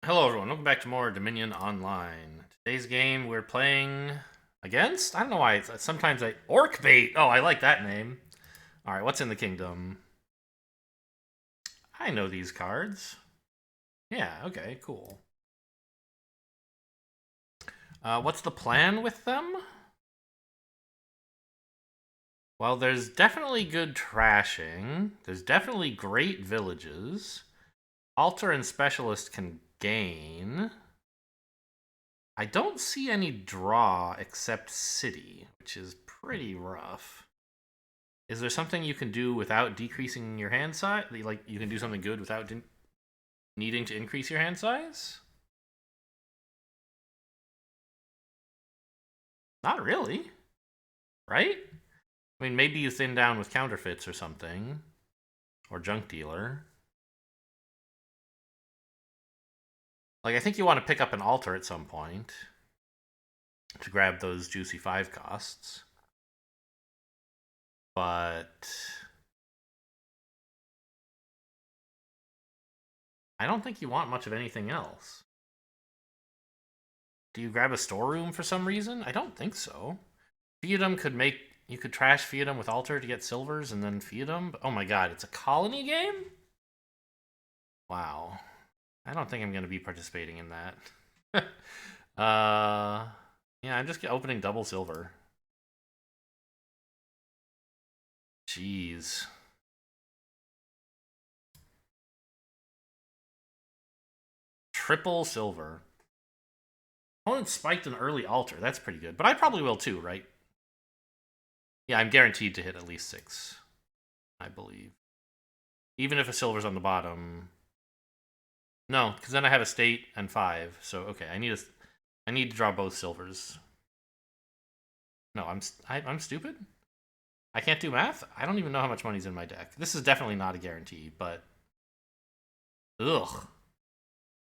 Hello everyone, welcome back to more Dominion Online. Today's game we're playing against? I don't know why, sometimes Orc Bait! Oh, I like that name. Alright, what's in the kingdom? I know these cards. Yeah, okay, cool. What's the plan with them? Well, there's definitely good trashing. There's definitely great villages. Altar and Specialist can gain. I don't see any draw except City, which is pretty rough. Is there something you can do without decreasing your hand size? Like, you can do something good without needing to increase your hand size? Not really, right? I mean, maybe you thin down with counterfeits or something. Or junk dealer. Like, I think you want to pick up an altar at some point to grab those juicy 5 costs. But I don't think you want much of anything else. Do you grab a storeroom for some reason? I don't think so. Feudum could make... You could trash Feudum with Altar to get silvers and then Feudum. Oh my god, it's a colony game? Wow. I don't think I'm going to be participating in that. Yeah, I'm just opening double silver. Jeez. Triple silver. Opponent spiked an early Altar. That's pretty good. But I probably will too, right? Yeah, I'm guaranteed to hit at least 6. I believe. Even if a silver's on the bottom. No, because then I have a state and 5. So, okay, I need to draw both silvers. No, I'm stupid? I can't do math? I don't even know how much money's in my deck. This is definitely not a guarantee, but... Ugh.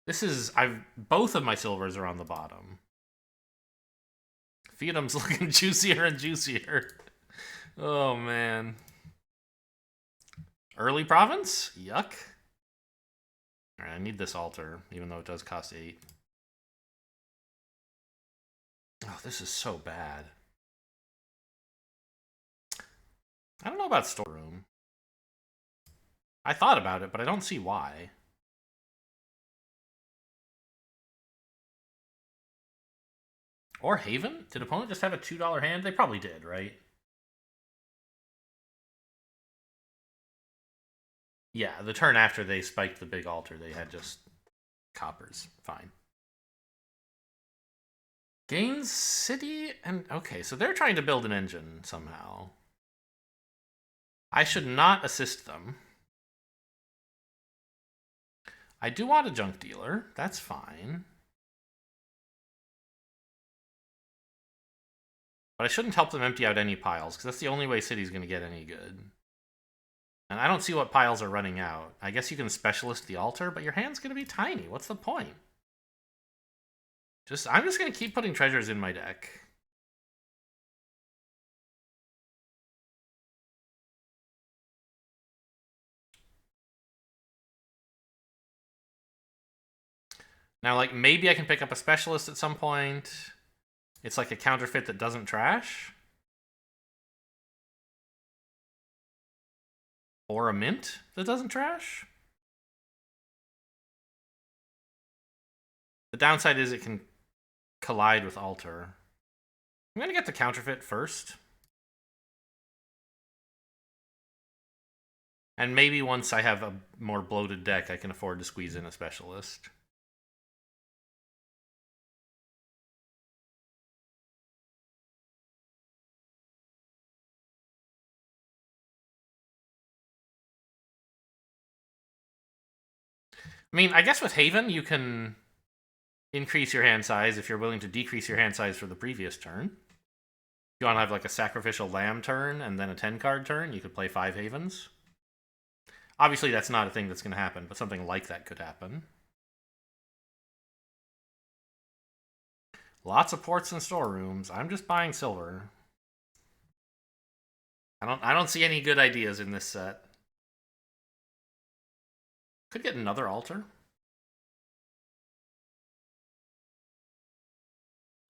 This is... Both of my silvers are on the bottom. Feudum's looking juicier and juicier. Oh, man. Early province? Yuck. Alright, I need this altar, even though it does cost 8. Oh, this is so bad. I don't know about storeroom. I thought about it, but I don't see why. Or Haven? Did opponent just have a $2 hand? They probably did, right? Yeah, the turn after they spiked the big altar, they had just coppers. Fine. Gains City and... Okay, so they're trying to build an engine somehow. I should not assist them. I do want a junk dealer. That's fine. But I shouldn't help them empty out any piles, because that's the only way City's going to get any good. And I don't see what piles are running out. I guess you can specialist the altar, but your hand's going to be tiny. What's the point? I'm just going to keep putting treasures in my deck. Now, like, maybe I can pick up a specialist at some point. It's like a counterfeit that doesn't trash. Or a mint that doesn't trash. The downside is it can collide with altar. I'm going to get the counterfeit first. And maybe once I have a more bloated deck, I can afford to squeeze in a specialist. I mean, I guess with Haven, you can increase your hand size if you're willing to decrease your hand size for the previous turn. If you want to have like a sacrificial lamb turn and then a 10-card turn, you could play 5 Havens. Obviously, that's not a thing that's going to happen, but something like that could happen. Lots of ports and storerooms. I'm just buying silver. I don't see any good ideas in this set. Could get another altar.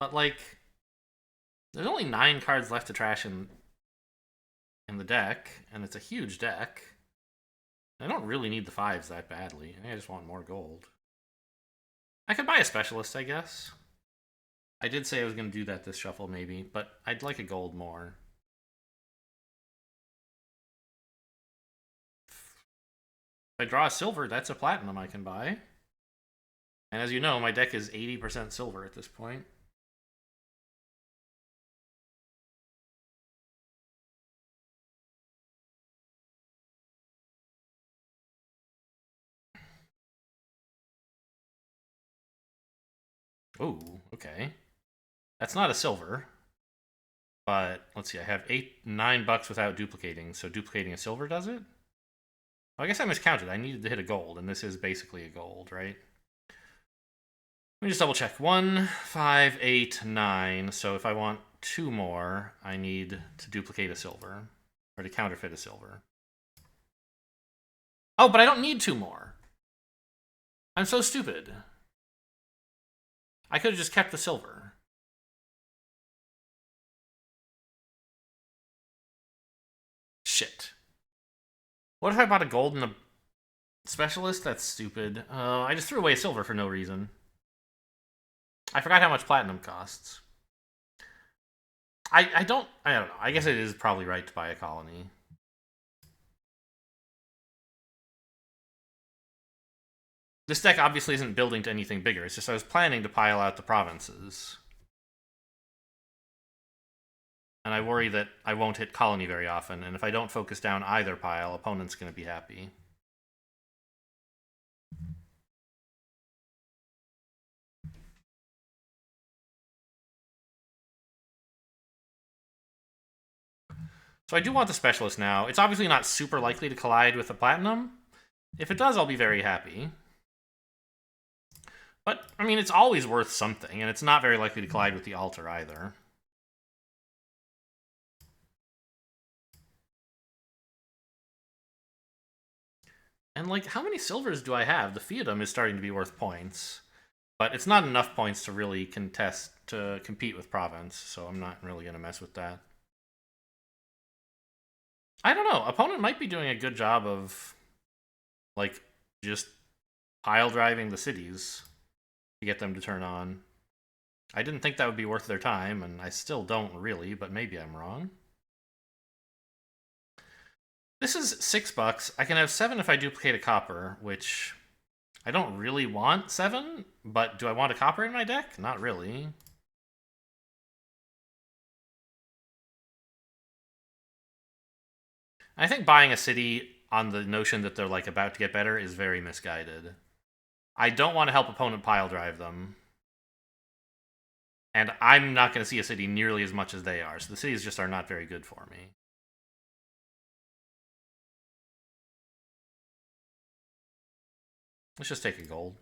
But, like, there's only 9 cards left to trash in the deck, and it's a huge deck. I don't really need the 5s that badly. I just want more gold. I could buy a specialist, I guess. I did say I was going to do that this shuffle, maybe, but I'd like a gold more. If I draw a silver, that's a platinum I can buy. And as you know, my deck is 80% silver at this point. Oh, okay. That's not a silver. But let's see, I have $9 without duplicating, so duplicating a silver does it? I guess I miscounted. I needed to hit a gold, and this is basically a gold, right? Let me just double check. 1, 5, 8, 9. So if I want 2 more, I need to duplicate a silver, or to counterfeit a silver. Oh, but I don't need 2 more. I'm so stupid. I could have just kept the silver. Shit. What if I bought a gold and a specialist? That's stupid. I just threw away a silver for no reason. I forgot how much platinum costs. I don't know. I guess it is probably right to buy a colony. This deck obviously isn't building to anything bigger. It's just I was planning to pile out the provinces. And I worry that I won't hit colony very often, and if I don't focus down either pile, opponent's going to be happy. So I do want the specialist now. It's obviously not super likely to collide with the platinum. If it does, I'll be very happy. But, I mean, it's always worth something, and it's not very likely to collide with the altar either. And, like, how many silvers do I have? The Fiatum is starting to be worth points. But it's not enough points to really compete with Province, so I'm not really going to mess with that. I don't know. Opponent might be doing a good job of, like, just pile driving the cities to get them to turn on. I didn't think that would be worth their time, and I still don't really, but maybe I'm wrong. This is $6. I can have 7 if I duplicate a copper, which I don't really want 7, but do I want a copper in my deck? Not really. I think buying a city on the notion that they're, like, about to get better is very misguided. I don't want to help opponent pile drive them. And I'm not going to see a city nearly as much as they are, so the cities just are not very good for me. Let's just take a gold.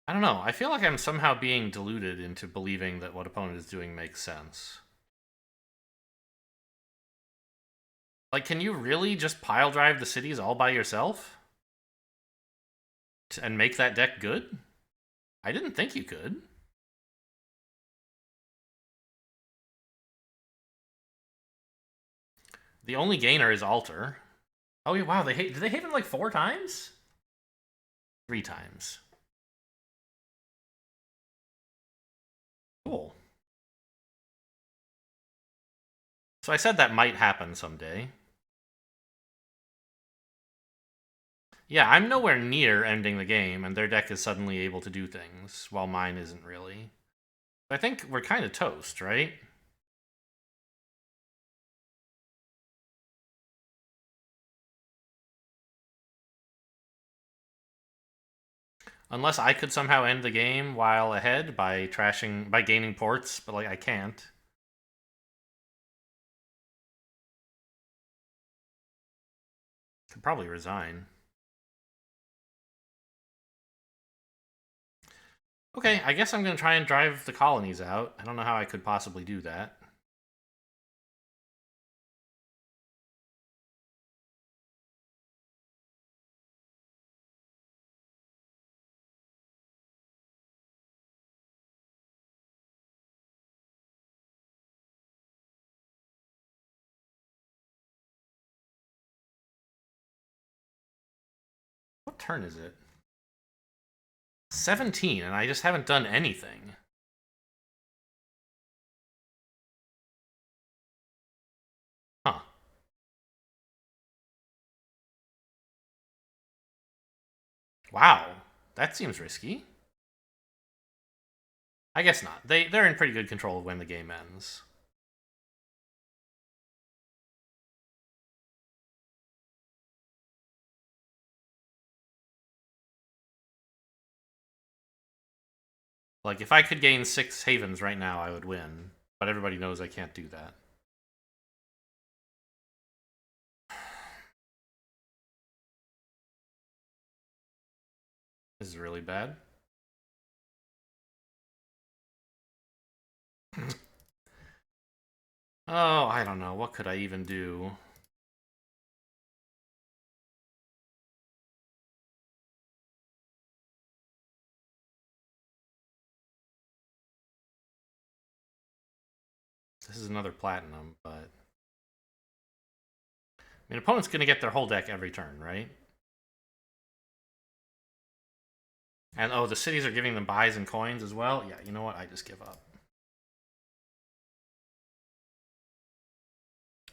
I don't know. I feel like I'm somehow being deluded into believing that what opponent is doing makes sense. Like, can you really just pile drive the cities all by yourself? And make that deck good? I didn't think you could. The only gainer is Altar. Oh, yeah, wow, did they hit him like 4 times? 3 times. Cool. So I said that might happen someday. Yeah, I'm nowhere near ending the game, and their deck is suddenly able to do things, while mine isn't really. I think we're kind of toast, right? Unless I could somehow end the game while ahead by gaining ports, but, like, I can't. Could probably resign. Okay, I guess I'm going to try and drive the colonies out. I don't know how I could possibly do that. turn is it? 17, and I just haven't done anything. Huh. Wow. That seems risky. I guess not. They're in pretty good control of when the game ends. Like, if I could gain 6 havens right now, I would win. But everybody knows I can't do that. This is really bad. Oh, I don't know. What could I even do? This is another platinum, but... I mean, opponent's going to get their whole deck every turn, right? And, oh, the cities are giving them buys and coins as well? Yeah, you know what? I just give up.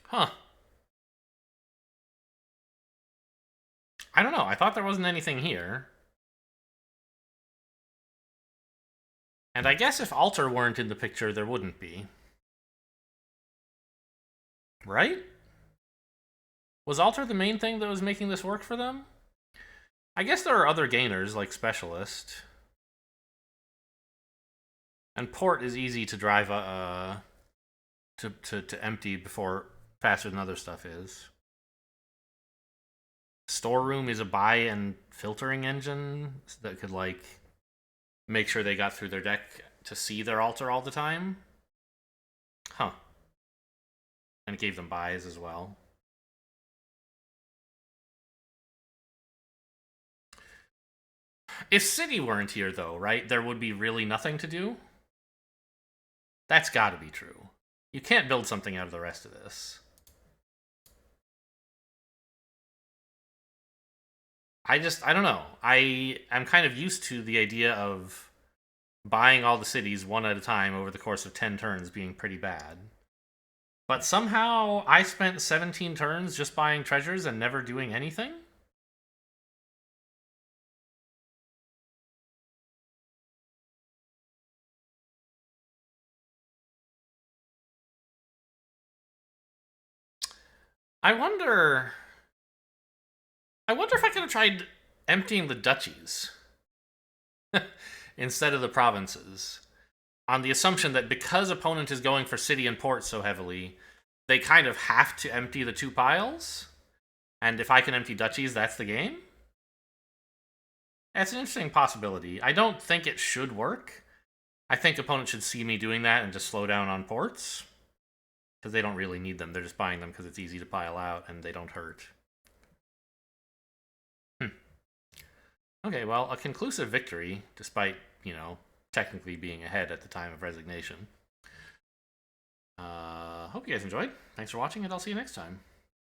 Huh. I don't know. I thought there wasn't anything here. And I guess if Altar weren't in the picture, there wouldn't be. Right? Was Altar the main thing that was making this work for them? I guess there are other gainers, like Specialist. And Port is easy to drive to empty before faster than other stuff is. Storeroom is a buy and filtering engine that could, like, make sure they got through their deck to see their Altar all the time. Huh. And it gave them buys as well. If City weren't here, though, right, there would be really nothing to do? That's gotta be true. You can't build something out of the rest of this. I don't know. I'm kind of used to the idea of buying all the cities one at a time over the course of 10 turns being pretty bad. But somehow I spent 17 turns just buying treasures and never doing anything? I wonder... I wonder if I could have tried emptying the duchies instead of the provinces, on the assumption that because opponent is going for city and port so heavily, they kind of have to empty the 2 piles, and if I can empty duchies, that's the game? That's an interesting possibility. I don't think it should work. I think opponent should see me doing that and just slow down on ports, because they don't really need them. They're just buying them because it's easy to pile out and they don't hurt. Okay, well, a conclusive victory, despite, you know, technically being ahead at the time of resignation. Hope you guys enjoyed. Thanks for watching, and I'll see you next time.